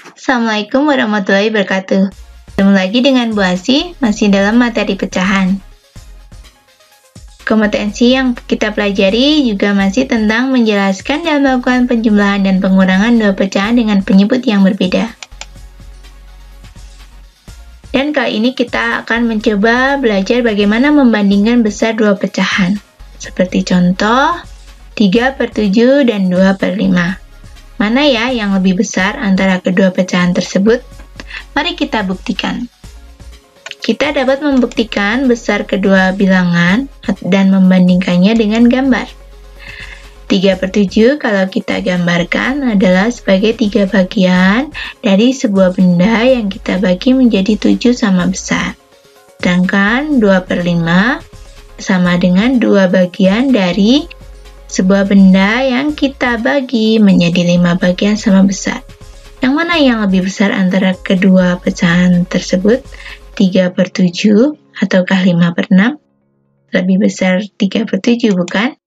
Assalamualaikum warahmatullahi wabarakatuh. Ketemu lagi dengan Bu Asy, masih dalam materi pecahan. Kompetensi yang kita pelajari juga masih tentang menjelaskan dan melakukan penjumlahan dan pengurangan dua pecahan dengan penyebut yang berbeda. Dan kali ini kita akan mencoba belajar bagaimana membandingkan besar dua pecahan. Seperti contoh, 3/7 dan 2/5. Mana ya yang lebih besar antara kedua pecahan tersebut? Mari kita buktikan. Kita dapat membuktikan besar kedua bilangan dan membandingkannya dengan gambar. 3/7 kalau kita gambarkan adalah sebagai 3 bagian dari sebuah benda yang kita bagi menjadi 7 sama besar. Sedangkan 2/5 sama dengan 2 bagian dari sebuah benda yang kita bagi menjadi 5 bagian sama besar. Yang mana yang lebih besar antara kedua pecahan tersebut? 3/7 ataukah 5/6? Lebih besar 3/7, bukan?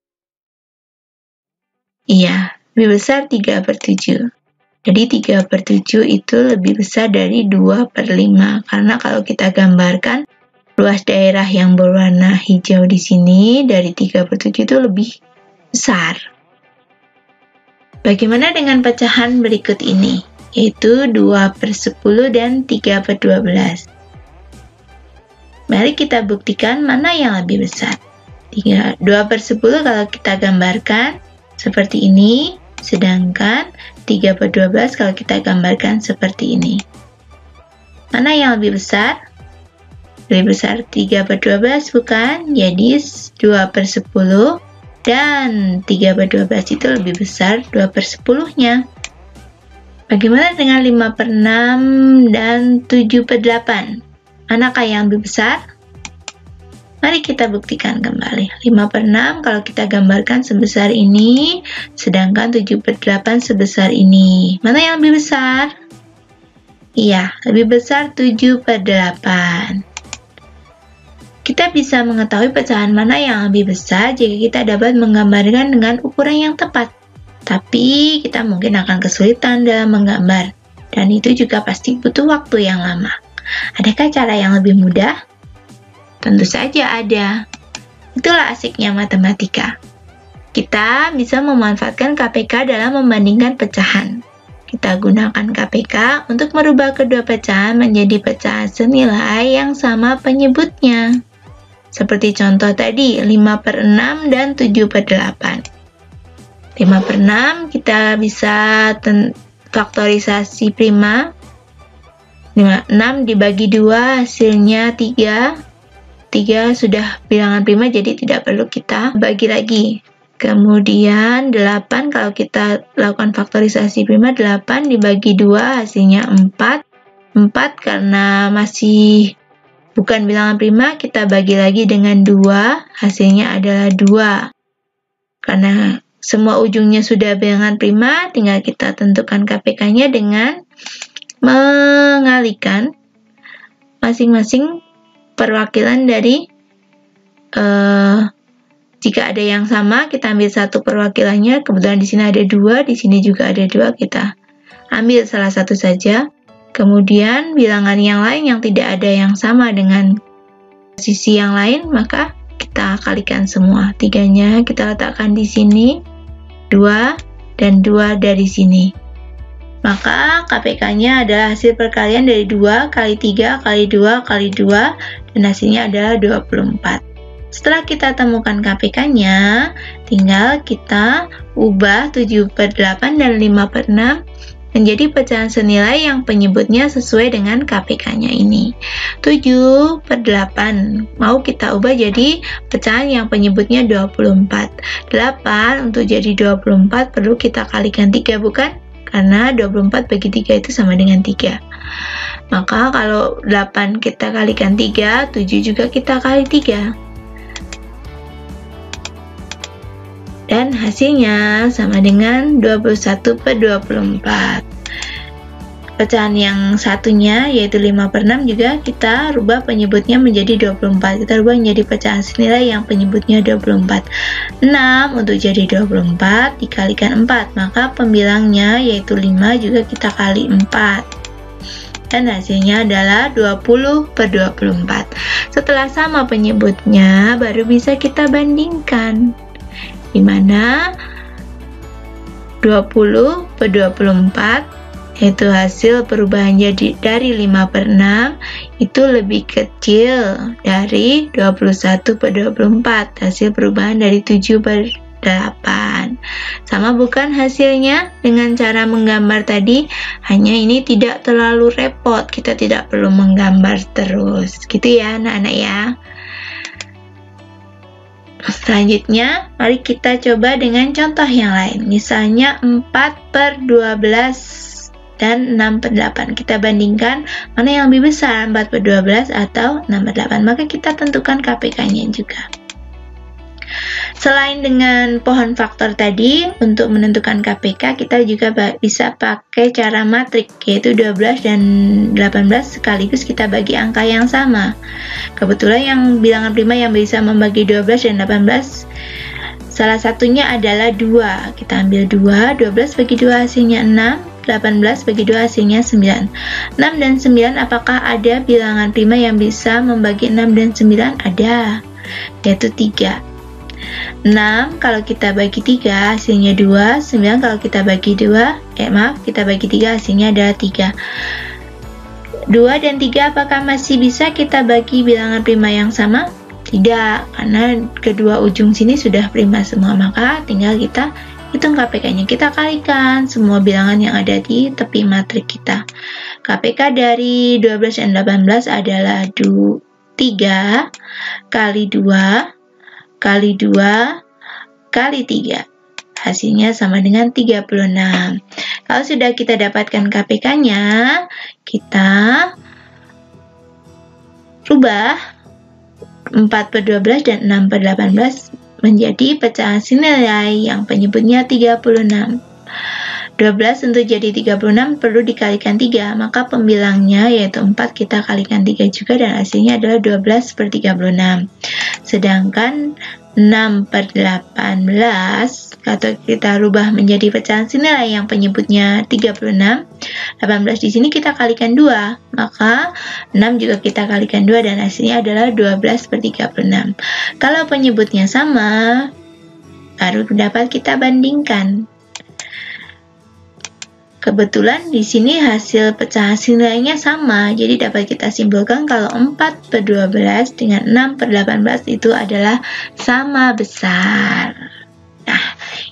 Iya, lebih besar 3/7. Jadi 3/7 itu lebih besar dari 2/5. Karena kalau kita gambarkan luas daerah yang berwarna hijau di sini dari 3/7 itu lebih besar. Bagaimana dengan pecahan berikut ini, yaitu 2/10 dan 3/12. Mari kita buktikan mana yang lebih besar. 2/10 kalau kita gambarkan seperti ini, sedangkan 3/12 kalau kita gambarkan seperti ini. Mana yang lebih besar? Lebih besar 3/12, bukan? Jadi 2/10 dan 3/12 itu lebih besar 2/10-nya. Bagaimana dengan 5/6 dan 7/8? Manakah yang lebih besar? Mari kita buktikan kembali. 5/6 kalau kita gambarkan sebesar ini, sedangkan 7/8 sebesar ini. Mana yang lebih besar? Iya, lebih besar 7/8. Kita bisa mengetahui pecahan mana yang lebih besar jika kita dapat menggambarkan dengan ukuran yang tepat. Tapi kita mungkin akan kesulitan dalam menggambar, dan itu juga pasti butuh waktu yang lama. Adakah cara yang lebih mudah? Tentu saja ada. Itulah asiknya matematika. Kita bisa memanfaatkan KPK dalam membandingkan pecahan. Kita gunakan KPK untuk merubah kedua pecahan menjadi pecahan senilai yang sama penyebutnya. Seperti contoh tadi, 5/6 dan 7/8. 5/6 kita bisa faktorisasi prima. 6 dibagi 2 hasilnya 3. 3 sudah bilangan prima jadi tidak perlu kita bagi lagi. Kemudian 8 kalau kita lakukan faktorisasi prima, 8 dibagi 2 hasilnya 4. 4 karena masih bukan bilangan prima, kita bagi lagi dengan 2, hasilnya adalah 2. Karena semua ujungnya sudah bilangan prima, tinggal kita tentukan KPK-nya dengan mengalihkan masing-masing perwakilan dari jika ada yang sama, kita ambil satu perwakilannya. Kebetulan di sini ada 2, di sini juga ada 2, kita ambil salah satu saja. Kemudian bilangan yang lain yang tidak ada yang sama dengan sisi yang lain, maka kita kalikan semua. 3-nya kita letakkan di sini, 2 dan 2 dari sini. Maka KPK-nya adalah hasil perkalian dari 2 kali 3 kali 2 kali 2 dan hasilnya adalah 24. Setelah kita temukan KPK-nya, tinggal kita ubah 7/8 dan 5/6 menjadi pecahan senilai yang penyebutnya sesuai dengan KPK-nya ini. 7/8 mau kita ubah jadi pecahan yang penyebutnya 24. 8 untuk jadi 24 perlu kita kalikan 3, bukan? Karena 24 bagi 3 itu sama dengan 3. Maka kalau 8 kita kalikan 3, 7 juga kita kali 3. Dan hasilnya sama dengan 21/24. pecahan yang satunya yaitu 5/6 juga kita rubah penyebutnya menjadi 24. Kita rubah menjadi pecahan senilai yang penyebutnya 24. 6 untuk jadi 24 dikalikan 4, maka pembilangnya yaitu 5 juga kita kali 4. Dan hasilnya adalah 20/24. Setelah sama penyebutnya, baru bisa kita bandingkan. Di mana 20/24 yaitu hasil perubahan jadi dari 5/6 itu lebih kecil dari 21/24, hasil perubahan dari 7/8. Sama bukan hasilnya dengan cara menggambar tadi, hanya ini tidak terlalu repot, kita tidak perlu menggambar terus, gitu ya anak-anak ya. Selanjutnya, mari kita coba dengan contoh yang lain, misalnya 4/12 dan 6/8. Kita bandingkan mana yang lebih besar, 4/12 atau 6/8. Maka kita tentukan KPK-nya juga. Selain dengan pohon faktor tadi, untuk menentukan KPK kita juga bisa pakai cara matrik, yaitu 12 dan 18 sekaligus kita bagi angka yang sama. Kebetulan yang bilangan prima yang bisa membagi 12 dan 18 salah satunya adalah 2. Kita ambil 2, 12 bagi 2 hasilnya 6, 18 bagi 2 hasilnya 9. 6 dan 9, apakah ada bilangan prima yang bisa membagi 6 dan 9? Ada, yaitu 3. 6 kalau kita bagi 3 hasilnya 2, 9 kalau kita bagi 2, kita bagi 3 hasilnya adalah 3. 2 dan 3 apakah masih bisa kita bagi bilangan prima yang sama? Tidak, karena kedua ujung sini sudah prima semua, maka tinggal kita hitung KPK-nya. Kita kalikan semua bilangan yang ada di tepi matrik kita. KPK dari 12 dan 18 adalah 3 kali 2 kali 2 kali 3. Hasilnya sama dengan 36. Kalau sudah kita dapatkan KPK-nya, kita rubah 4/12 dan 6/18 menjadi pecahan senilai yang penyebutnya 36. 12 untuk jadi 36 perlu dikalikan 3, maka pembilangnya yaitu 4 kita kalikan 3 juga dan hasilnya adalah 12/36. Sedangkan 6/18 atau kita rubah menjadi pecahan senilai yang penyebutnya 36. 18 di sini kita kalikan 2, maka 6 juga kita kalikan 2 dan hasilnya adalah 12/36. Kalau penyebutnya sama, baru dapat kita bandingkan. Kebetulan di sini hasil pecahan senilainya sama, jadi dapat kita simpulkan kalau 4/12 dengan 6/18 itu adalah sama besar. Nah,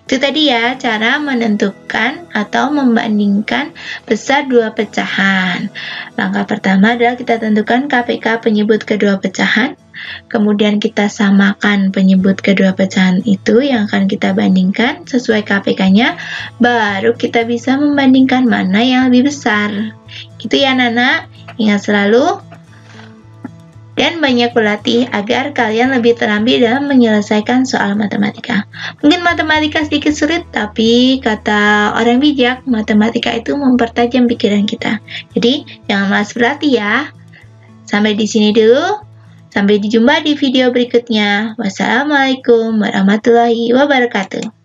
itu tadi ya cara menentukan atau membandingkan besar dua pecahan. Langkah pertama adalah kita tentukan KPK penyebut kedua pecahan. Kemudian kita samakan penyebut kedua pecahan itu yang akan kita bandingkan sesuai KPK-nya. Baru kita bisa membandingkan mana yang lebih besar. Gitu ya anak-anak. Ingat selalu. Dan banyak berlatih agar kalian lebih terampil dalam menyelesaikan soal matematika. Mungkin matematika sedikit sulit, tapi kata orang bijak, matematika itu mempertajam pikiran kita. Jadi, jangan malas berlatih ya. Sampai di sini dulu. Sampai dijumpa di video berikutnya. Wassalamualaikum warahmatullahi wabarakatuh.